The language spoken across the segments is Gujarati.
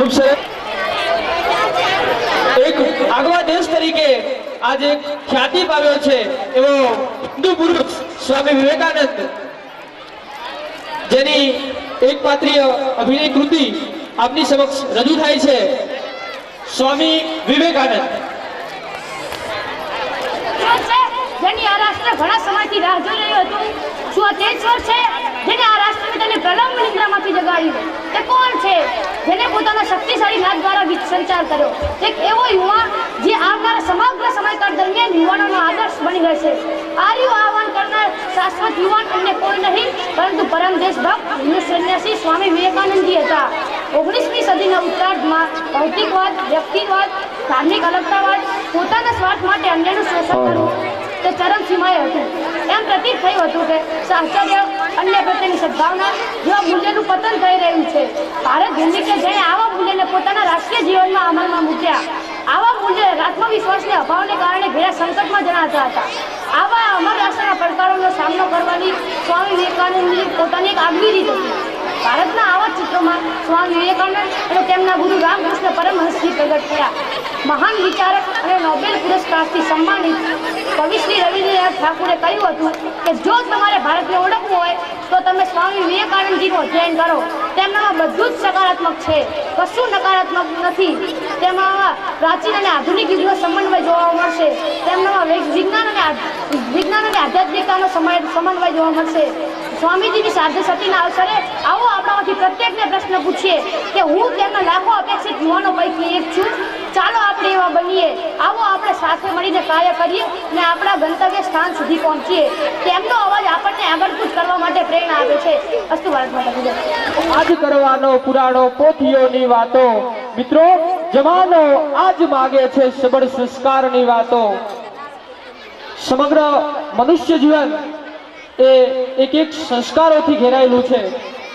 ખૂબ સરસ એક આગવા દેશ તરીકે આજે ખ્યાતિ પામ્યો છે એવો હિન્દુ પુરુષ સ્વામી વિવેકાનંદ, જેની એકપાત્રીય અભિનય કૃતિ આપની સમક્ષ રજૂ થાય છે. સ્વામી વિવેકાનંદ જેની આ રાષ્ટ્ર ઘણા સમયથી રાહ જોઈ રહ્યું હતું. શું આ તે જ સ્વર છે જેને આ રાષ્ટ્રને તેની પ્રલંબ નિદ્રામાંથી જગાડ્યું? તે કોણ છે જેને પોતાના શક્તિશાળી નાદ દ્વારા વિચાર સંચાર કર્યો? એક એવો યુવાન જે આવનારા સમગ્ર સમયકાળ દરમિયાન યુવાનોનો આદર્શ બની રહેશે. આર્યું આહ્વાન કરનાર શાશ્વત યુવાન અન્ય કોઈ નહીં પરંતુ પરમ દેશભક્ત હિન્દુ સંન્યાસી સ્વામી વિવેકાનંદજી હતા. 19મી સદીના ઉત્તરાર્ધમાં ભૌતિકવાદ, વ્યક્તિવાદ, ધાર્મિક અલગતાવાદ, પોતાના સ્વાર્થ માટે અન્યનું શોષણ કરવું તે ચરમસીમાએ હતું. એમ પ્રતીત થયું હતું કે સાહચર્ય, અન્ય પ્રત્યેની સદભાવના જેવા મૂલ્યનું પતન થઈ રહ્યું છે. ભારત ભૂમિ કે જેણે આવા મૂલ્યને પોતાના રાષ્ટ્રીય જીવનમાં અમલમાં મૂક્યા, આવા મૂલ્ય આત્મવિશ્વાસને અભાવને કારણે ઘેરા સંકટમાં જણાતા હતા. આવા અમર રાષ્ટ્રના પડકારોનો સામનો કરવાની સ્વામી વિવેકાનંદની પોતાની એક આગવી રીત હતી. ભારતના આવા ચિત્રોમાં સ્વામી વિવેકાનંદ અને તેમના ગુરુ રામકૃષ્ણ પરમહંસજી પ્રગટ થયા. મહાન વિચારક અને નોબેલ પુરસ્કારથી સન્માનિત કવિ શ્રી રવિન્દ્રનાથ ઠાકુરે કહ્યું હતું કે જો તમારે ભારતને ઓળખવું હોય તો તમે સ્વામી વિવેકાનંદજીનું અધ્યયન કરો. તેમનામાં બધું જ સકારાત્મક છે, કશું નકારાત્મક નથી. તેમનામાં પ્રાચીન અને આધુનિક યુગનો સમન્વય જોવા મળશે. તેમનામાં વિજ્ઞાન અને આધ્યાત્મિકતાનો સમન્વય જોવા મળશે. સ્વામીજીની સાધ્ય સતીના અવસરે આવો આપણામાંથી પ્રત્યેકને પ્રશ્ન પૂછીએ કે હું તેમના લાખો અપેક્ષિત યુવાનો પૈકી એક છું. ચાલો આપણે એવા બનીએ. આવો આપણે સાથે મળીને કાર્ય કરીએ અને આપણા ગંતવ્ય સ્થાન સુધી પહોંચીએ. તેમનો અવાજ આપણને આગળકૂચ કરવા માટે પ્રેરણા આપે છે. અસ્તુ ભારત માતા કી જય. આજ કરવાનો પુરાણો પોથીઓની વાતો, મિત્રો જમાનો આજ માગે છે સબળ સંસ્કારની વાતો. સમગ્ર મનુષ્ય જીવન એ એક એક સંસ્કારોથી ઘેરાયેલું છે.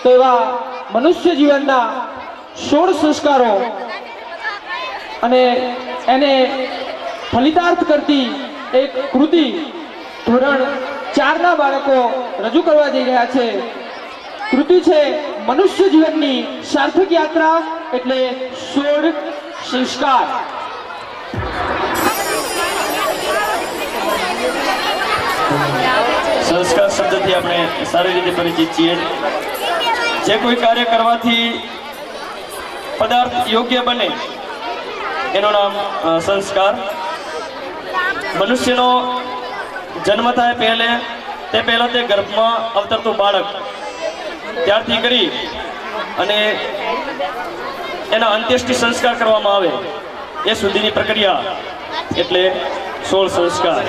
તો એવા મનુષ્ય જીવનના 16 સંસ્કારો અને એને ફલિતાર્થ કરતી એક કૃતિ ધોરણ 4ના બાળકો રજૂ કરવા જઈ રહ્યા છે. કૃતિ છે મનુષ્ય જીવનની સાર્થક યાત્રા એટલે 16 સંસ્કાર. સંસ્કાર શબ્દથી આપણે સારી રીતે પરિચિત છીએ. જે કોઈ કાર્ય કરવાથી પદાર્થ યોગ્ય બને એનું નામ સંસ્કાર. મનુષ્યનો જન્મ થાય તે પહેલા તે ગર્ભમાં અવતરતું બાળક ત્યારથી કરી અને એના અંત્યેષ્ટિ સંસ્કાર કરવામાં આવે એ સુધીની પ્રક્રિયા એટલે 16 સંસ્કાર.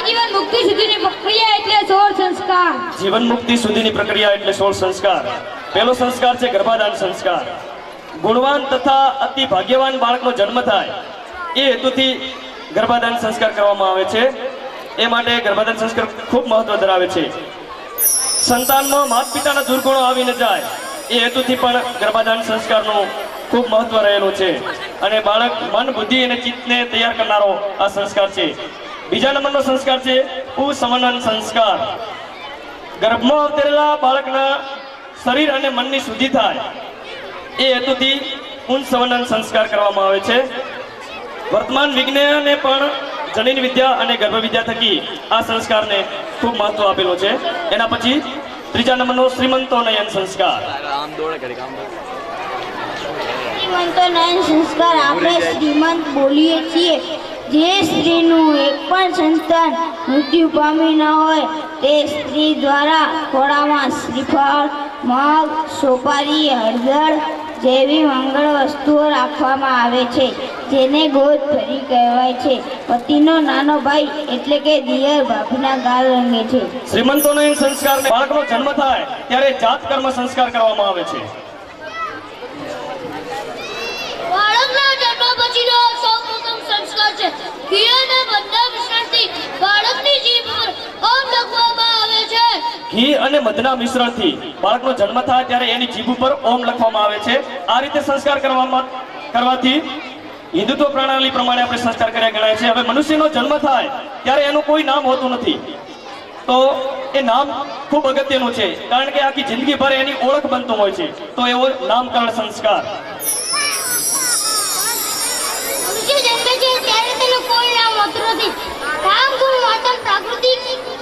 જીવન મુક્તિ સુધીની પ્રક્રિયા એટલે 16 સંસ્કાર. જીવન મુક્તિ સુધીની પ્રક્રિયા એટલે 16 સંસ્કાર. પહેલો સંસ્કાર છે ગર્ભાધાન સંસ્કાર. ગુણવાન તથા અતિ ભાગ્યવાન બાળકનો જન્મ થાય એ હેતુથી ગર્ભાધાન સંસ્કાર કરવામાં આવે છે. એ માટે ગર્ભાધાન સંસ્કાર ખૂબ મહત્વ ધરાવે છે. સંતાનમાં માતા પિતાના દુર્ગુણો આવી ન જાય એ હેતુથી પણ ગર્ભાધાન સંસ્કારનું ખૂબ મહત્વ રહેલું છે. અને બાળક મન, બુદ્ધિ અને ચિત્તને તૈયાર કરનારો આ સંસ્કાર છે. બીજા નંબરનો સંસ્કાર છે પુંસવનન સંસ્કાર. ગર્ભમાં અવતરેલા બાળકના શરીર અને મનની શુદ્ધિ થાય એ હેતુથી પુંસવનન સંસ્કાર કરવામાં આવે છે. વર્તમાન વિજ્ઞાને પણ જનીન વિદ્યા અને ગર્ભ વિદ્યા થકી આ સંસ્કારને ખૂબ મહત્વ આપેલું છે. એના પછી ત્રીજા નંબરનો શ્રીમંતોનયન સંસ્કાર. શ્રીમંતોનયન સંસ્કાર આપણે શ્રીમંત બોલીએ છીએ. જે સ્ત્રીનું એક પણ સંતાન મૃત્યુ પામી ન હોય તે સ્ત્રી દ્વારા ખોળામાં શ્રીફળ, મગ, સોપારી, હળદર જેવી મંગળ વસ્તુઓ રાખવામાં આવે છે, જેને ગોદ ભરી કહેવાય છે. પતિનો નાનો ભાઈ એટલે કે દિયર ભાભીના ગાલ રંગે છે. શ્રીમંતોનયન સંસ્કારને બાળકનો જન્મ થાય ત્યારે જાત કર્મ સંસ્કાર કરવામાં આવે છે. બાળકના જન્મ પછીનો સૌપ્રથમ સંસ્કાર છે ઘી અને મધના મિશ્રણથી બાળકની જીભ પર ઓમ લખવામાં આવે છે. ઘી અને મધના મિશ્રણથી બાળકનો જન્મ થાય ત્યારે એની જીભ ઉપર ઓમ લખવામાં આવે છે. આ રીતે સંસ્કાર કરવાથી હિન્દુત્વ પ્રણાલી પ્રમાણે આપણે સંસ્કાર કર્યા ગણાય છે. હવે મનુષ્યનો જન્મ થાય ત્યારે એનું કોઈ નામ હોતું નથી, તો એ નામ ખૂબ અગત્યનું છે, કારણ કે આખી જિંદગી ભર એની ઓળખ બનતું હોય છે. તો એવો નામકરણ સંસ્કાર. મનુષ્ય જન્મે છે ત્યારે તેનું કોઈ નામ હોતું નથી. નામ, ગુણ, વર્તન, પ્રકૃતિ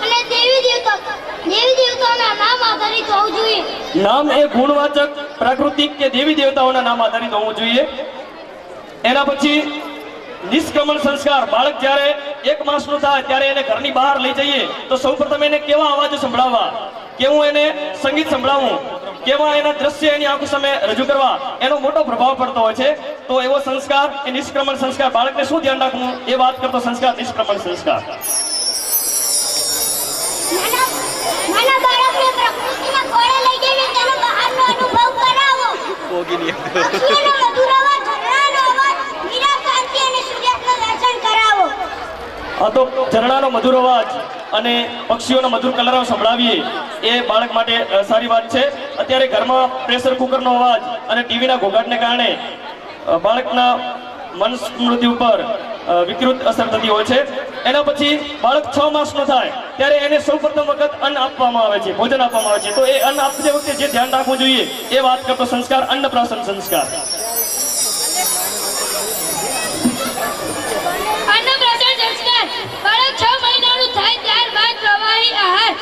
અને દેવી દેવતાઓના નામ આધારિત હોવું જોઈએ. નામ એ ગુણવાચક, પ્રાકૃતિક કે દેવી દેવતાઓના નામ આધારિત હોવું જોઈએ. એના પછી નિષ્ક્રમણ સંસ્કાર. બાળક જ્યારે 1 માસનું થાય ત્યારે એને ઘરની બહાર લઈ જઈએ તો સૌપ્રથમ એને કેવા અવાજો સંભળાવવા, કેવું એને સંગીત સંભળાવવું, કેવા એના દ્રશ્ય એની આંખો સામે રજૂ કરવા, એનો મોટો પ્રભાવ પડતો હોય છે. તો એવો સંસ્કાર એ નિષ્ક્રમણ સંસ્કાર. બાળકને શું ધ્યાન રાખવું એ વાત કરતો સંસ્કાર નિષ્ક્રમણ સંસ્કાર. નાના બાળકને પ્રકૃતિના ખોળે લઈ જઈને તેનો બહારનો અનુભવ કરાવો. પક્ષીઓનો મધુર અવાજ, ઝરણાનો અવાજ, મીરા, શાંતિ અને સૂર્યાસ્તનું દર્શન કરાવો. આ તો ઝરણાનો મધુર અવાજ અને પક્ષીઓનો મધુર કલરવ સંભળાવીએ એ બાળક માટે સારી વાત છે. અત્યારે ઘરમાં પ્રેશર કુકરનો અવાજ અને ટીવીના ઘોઘાટને કારણે બાળકના મન સ્મૃતિ ઉપર વિકૃત અસર થતી હોય છે. એના પછી બાળક 6 માસનો થાય ત્યારે એને સૌપ્રથમ વખત અન્ન આપવામાં આવે છે, ભોજન આપવામાં આવે છે. તો એ અન્ન આપતી વખતે જે ધ્યાન રાખવું જોઈએ એ વાત કરતો સંસ્કાર અન્નપ્રાશન સંસ્કાર. અન્નપ્રાશન સંસ્કાર. બાળક 6 મહિનાનું થાય ત્યારબાદ પ્રવાહી આહાર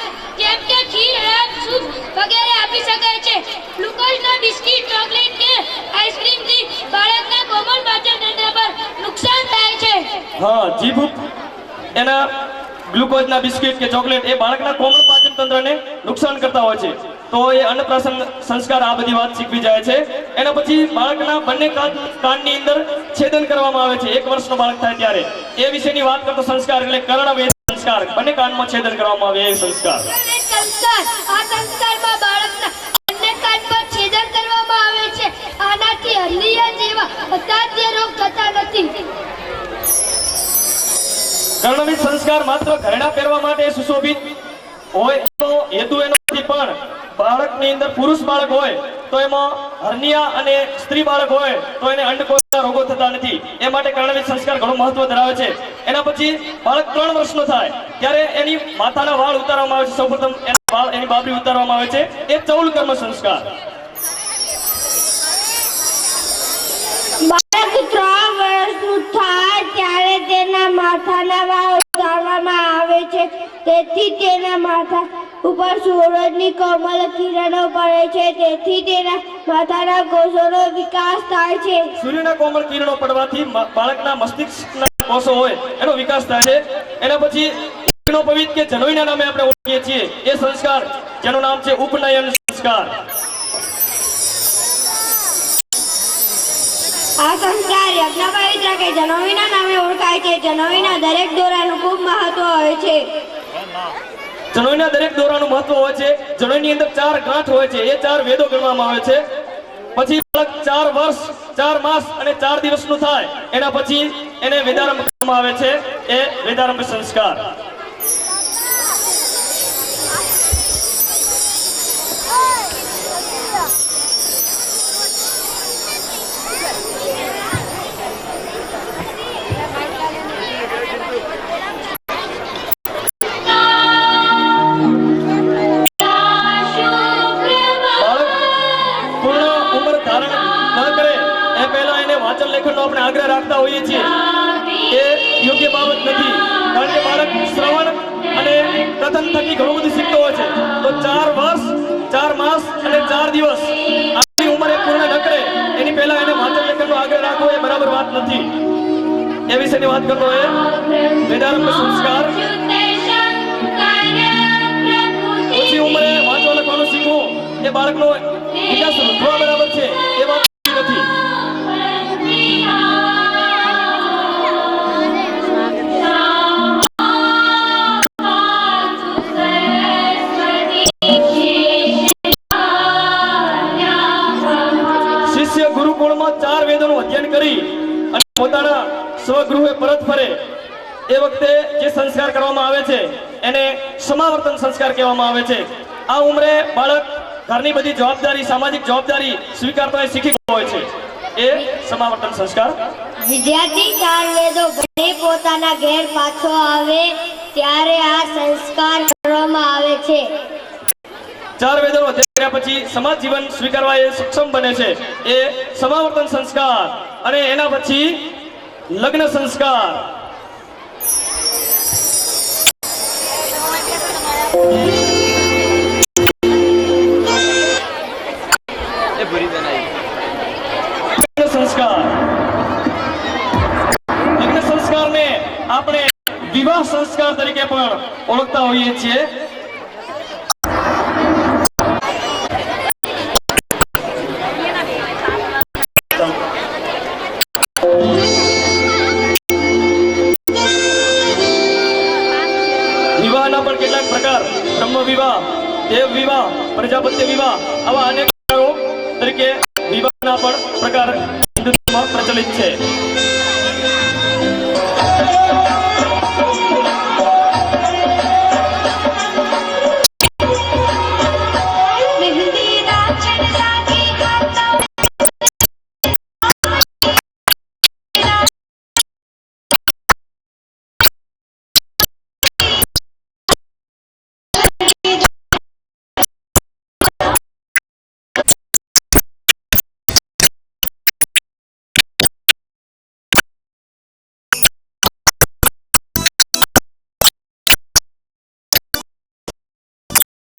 જેમ કે ખીર, રાબ, સૂપ વગેરે આપી શકાય છે. ગ્લુકોઝના બિસ્કિટ, ચોકલેટ કે આઈસ્ક્રીમથી બાળકના કોમળ પાચન તંત્ર પર નુકસાન થાય છે. હા, જીભ એના ગ્લુકોઝના બિસ્કિટ કે ચોકલેટ એ બાળકના કોમળ પાચન તંત્રને નુકસાન કરતા હોય છે. તો એ અન્નપ્રાશન સંસ્કાર આ બધી વાત શીખવી જાય છે. એના પછી બાળકના બંને કાનની અંદર છેદન કરવામાં આવે છે 1 વર્ષનો બાળક થાય ત્યારે. એ વિશેની વાત કરતો સંસ્કાર એટલે કર્ણવેદ સંસ્કાર. બંને કાનમાં છેદન કરવામાં આવે એ સંસ્કાર. સંસ્કાર. આ સંસ્કારમાં બાળકના બંને કાન પર છેદન કરવામાં આવે છે. આનાથી હર્નિયા જેવા અસાધ્ય રોગ થતા નથી. કર્ણવેદ સંસ્કાર માત્ર ઘરેણા પહેરવા માટે સુશોભિત હોય એનો હેતુ એનો નથી, પણ બાળકની અંદર પુરુષ બાળક હોય તો એમાં હર્નિયા અને સ્ત્રી બાળક હોય તો એને અંડકોશના રોગો થતા નથી. એ માટે કર્ણવેદ સંસ્કાર ઘણું મહત્વ ધરાવે છે. એના પછી બાળક 3 વર્ષનો થાય ત્યારે એની માથાના વાળ ઉતારવામાં આવે છે. સૌપ્રથમ એના વાળ, એની બાબરી ઉતારવામાં આવે છે. એ ચૌલ કર્મ સંસ્કાર. બાળક 3 વર્ષનું થાય ત્યારે તેના માથાના વાળ ઉતારવામાં આવે છે. તેથી તેના માથા ઉપર સૂરજની કોમળ કિરણો પડે છે. તેથી તેના માથાના કોષોનો વિકાસ થાય છે. સૂર્યના કોમળ કિરણો પડવાથી બાળકના મસ્તિષ્કના કોષો હોય એનો વિકાસ થાય છે. એના પછી પવિત્ર કે જનોઈના નામે આપણે ઓળખીએ છીએ એ સંસ્કાર જેનું નામ છે ઉપનયન સંસ્કાર. આ સંસ્કાર યજ્ઞપવિત્ર કે જનોઈના નામે ઓળખાય છે. જનોઈના દરેક દોરાનું ખૂબ મહત્વ હોય છે. જનોઈના દરેક દોરાનું મહત્વ હોય છે. જનોઈની અંદર 4 ગાંઠ હોય છે. એ 4 વેદો ગણવામાં આવે છે. પછી બાળક 4 વર્ષ 4 માસ અને 4 દિવસનું થાય એના પછી એને વેદારંભ કરવામાં આવે છે. એ વેદારંભ સંસ્કાર. વાંચન લેખનનો આપણે આગ્રહ રાખતા હોઈએ છીએ એ યોગ્ય બાબત નથી, કારણ કે બાળક શ્રવણ અને કથન થકી ઘણું બધું શીખતો હોય છે. તો 4 વર્ષ 4 માસ અને 4 દિવસ આટલી ઉંમરે પૂર્ણ ન કરે એની પહેલા એને વાંચન લેખનનો આગ્રહ રાખવો એ બરાબર વાત નથી. એ વિશેની વાત કરતો એ વેદારંભ સંસ્કાર. ઓછી ઉંમરે વાંચવા લખવાનું શીખવું એ બાળકનો વિકાસ રૂંધવા બરાબર છે એ વાત નથી. શિષ્ય ગુરુકુળમાં 4 વેદોનું અધ્યયન કરી અને પોતાના સ્વગૃહે પરત ફરે એ વખતે જે સંસ્કાર કરવામાં આવે છે એને સમાવર્તન સંસ્કાર કહેવામાં આવે છે. આ ઉંમરે બાળક ઘરની બધી જવાબદારી, સામાજિક જવાબદારી સ્વીકારતા શીખી ગયો હોય છે. એ સમાવર્તન સંસ્કાર. વિદ્યાર્થી 4 વેદો ભણી પોતાના ઘેર પાછો આવે ત્યારે આ સંસ્કાર કરવામાં આવે છે. 4 વેદોનો અધ્યયન કર્યા પછી સમાજ જીવન સ્વીકારવા એ સક્ષમ બને છે એ સમાવર્તન સંસ્કાર. અને એના પછી લગ્ન સંસ્કાર. લગ્ન સંસ્કાર. લગ્ન સંસ્કારને આપણે વિવાહ સંસ્કાર તરીકે પણ ઓળખતા હોઈએ છીએ. વિવાહના પણ કેટલાક પ્રકાર, બ્રહ્મ વિવાહ, દેવ વિવાહ, પ્રજાપત્ય વિવાહ, આવા અનેક પ્રકારો તરીકે વિવાહના પણ પ્રકાર હિન્દુ ધર્મમાં પ્રચલિત છે.